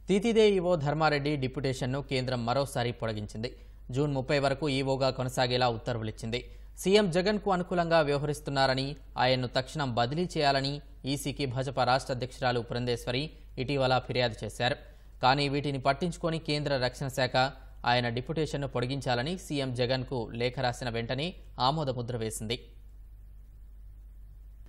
తీతిదే EO Dharmareddy డిప్యుటేషన్ను కేంద్రం మరోసారి పొడిగించింది. June 30 వరకు ఈవోగా కొనసాగేలా ఉత్తర్వులిచ్చింది. సీఎం జగన్కు అనుకూలంగా వ్యవహరిస్తున్నారని, ఆయన్ను తక్షణం బదిలీ చేయాలని ఈసీకి భాజపా రాష్ట్ర అధ్యక్షురాలు పురంధేశ్వరి ఇటీవల ఫిర్యాదు చేశారు. కానీ వీటిని పట్టించుకొని కేంద్ర రక్షణ శాఖ ఆయన డిప్యుటేషన్ను పొడిగించాలని సీఎం జగన్కు లేఖ రాసిన వెంటనే ఆమోదముద్ర వేసింది.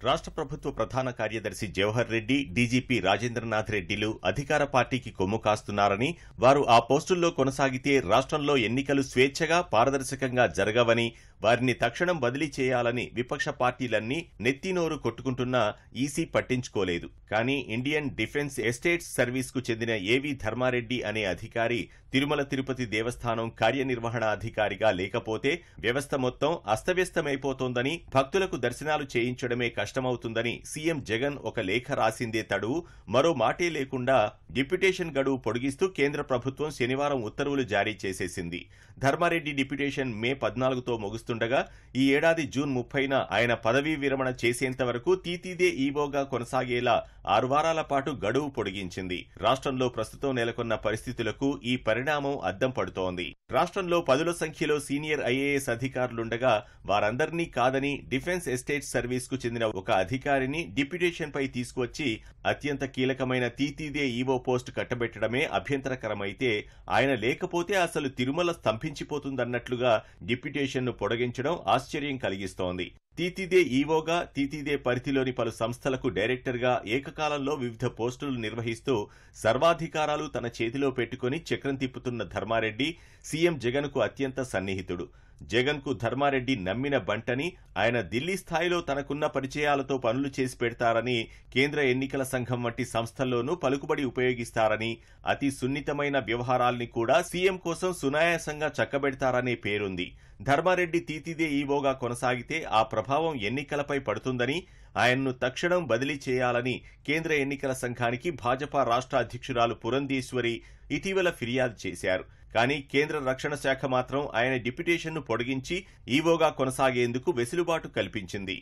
రాష్ట్ర ప్రభుత్వ ప్రధాన కార్యదర్శి జవహర్ రెడ్డి, డీజీపీ రాజేంద్రనాథ్ రెడ్డిలు అధికార పార్టీకి కొమ్ము కాస్తున్నారని, వారు ఆ పోస్టుల్లో కొనసాగితే రాష్ట్రంలో ఎన్నికలు స్వేచ్ఛగా, పారదర్శకంగా జరగవని, వారిని తక్షణం బదిలీ చేయాలని విపక్ష పార్టీలన్నీ నెత్తినోరు కొట్టుకుంటున్నా ఈసీ పట్టించుకోలేదు. కానీ ఇండియన్ డిఫెన్స్ ఎస్టేట్స్ సర్వీస్కు చెందిన ఏవి ధర్మారెడ్డి అనే అధికారి తిరుమల తిరుపతి దేవస్థానం కార్యనిర్వహణ అధికారిగా లేకపోతే వ్యవస్థ మొత్తం అస్తవ్యస్తమైపోతోందని, భక్తులకు దర్శనాలు చేయించడమే కష్టమవుతుందని సీఎం జగన్ ఒక లేఖ రాసిందే తడువు మరో మాటే లేకుండా డిప్యుటేషన్ గడువు పొడిగిస్తూ కేంద్ర ప్రభుత్వం శనివారం ఉత్తర్వులు జారీ చేసేసింది. ధర్మారెడ్డి డిప్యుటేషన్ మే 14తో ముగుస్తుండగా ఈ ఏడాది జూన్ 30న ఆయన పదవీ విరమణ చేసేంత వరకు తీతిదే ఈవోగా కొనసాగేలా 6 వారాల పాటు గడువు పొడిగించింది. రాష్ట్రంలో ప్రస్తుతం నెలకొన్న పరిస్థితులకు ఈ పరిణామం అద్దం పడుతోంది. రాష్ట్రంలో పదుల సంఖ్యలో సీనియర్ ఐఏఎస్ అధికారులుండగా వారందరినీ కాదని డిఫెన్స్ ఎస్టేట్ సర్వీస్ కు చెందిన ఒక అధికారిని డిప్యుటేషన్ పై తీసుకువచ్చి అత్యంత కీలకమైన తీతిదే ఈవో పోస్టు కట్టబెట్టడమే అభ్యంతరకరమైతే, ఆయన లేకపోతే అసలు తిరుమల స్తంభించిపోతుందన్నట్లుగా డిప్యుటేషన్ను పొడిగించడం ఆశ్చర్యం కలిగిస్తోంది. తీతిదే ఈవోగా, తీతిదే పరిధిలోని పలు సంస్థలకు డైరెక్టర్గా ఏకకాలంలో వివిధ పోస్టులు నిర్వహిస్తూ సర్వాధికారాలు తన చేతిలో పెట్టుకుని చక్రం తిప్పుతున్న ధర్మారెడ్డి సీఎం జగన్కు అత్యంత సన్నిహితుడు. జగన్కు ధర్మారెడ్డి నమ్మిన బంటని, ఆయన ఢిల్లీ స్థాయిలో తనకున్న పరిచయాలతో పనులు చేసి పెడతారని, కేంద్ర ఎన్నికల సంఘం వంటి సంస్థల్లోనూ పలుకుబడి ఉపయోగిస్తారని, అతి సున్నితమైన వ్యవహారాల్ని కూడా సీఎం కోసం సునాయాసంగా చక్కబెడతారనే పేరుంది. ధర్మారెడ్డి తీతిదే ఈవోగా కొనసాగితే ఆ ప్రభావం ఎన్నికలపై పడుతుందని, ఆయన్ను తక్షణం బదిలీ చేయాలని కేంద్ర ఎన్నికల సంఘానికి భాజపా రాష్ట్ర అధ్యక్షురాలు పురంధేశ్వరి ఇటీవల ఫిర్యాదు చేశారు. కానీ కేంద్ర రక్షణ శాఖ మాత్రం ఆయన డిప్యుటేషన్ను పొడిగించి ఈవోగా కొనసాగేందుకు వెసులుబాటు కల్పించింది.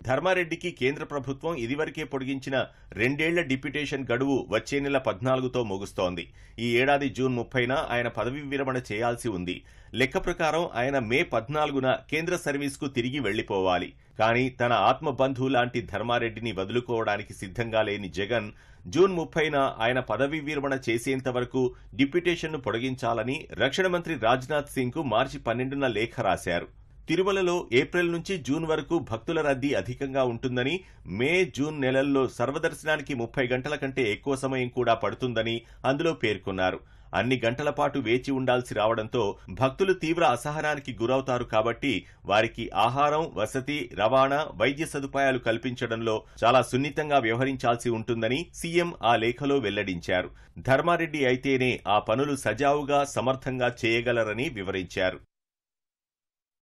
ధర్మారెడ్డికి కేంద్ర ప్రభుత్వం ఇదివరకే పొడిగించిన 2 ఏళ్ల డిప్యుటేషన్ గడువు వచ్చే నెల 14తో ముగుస్తోంది. ఈ ఏడాది జూన్ 30న ఆయన పదవీ విరమణ చేయాల్సి ఉంది. లెక్క ప్రకారం ఆయన మే 14న కేంద్ర సర్వీస్కు తిరిగి వెళ్లిపోవాలి. కానీ తన ఆత్మబంధువు లాంటి ధర్మారెడ్డిని వదులుకోవడానికి సిద్ధంగా లేని జగన్ జూన్ 30న ఆయన పదవీ విరమణ చేసేంత వరకు డిప్యుటేషన్ను పొడిగించాలని రక్షణ మంత్రి రాజ్నాథ్ సింగ్కు మార్చి 12న లేఖ రాశారు. తిరుమలలో ఏప్రిల్ నుంచి జూన్ వరకు భక్తుల రద్దీ అధికంగా ఉంటుందని, మే, జూన్ నెలల్లో సర్వదర్శనానికి 30 గంటల కంటే ఎక్కువ సమయం కూడా పడుతుందని అందులో పేర్కొన్నారు. అన్ని గంటల పాటు వేచి ఉండాల్సి రావడంతో భక్తులు తీవ్ర అసహనానికి గురవుతారు కాబట్టి వారికి ఆహారం, వసతి, రవాణా, వైద్య సదుపాయాలు కల్పించడంలో చాలా సున్నితంగా వ్యవహరించాల్సి ఉంటుందని సీఎం ఆ లేఖలో వెల్లడించారు. ధర్మారెడ్డి అయితేనే ఆ పనులు సజావుగా, సమర్థంగా చేయగలరని వివరించారు.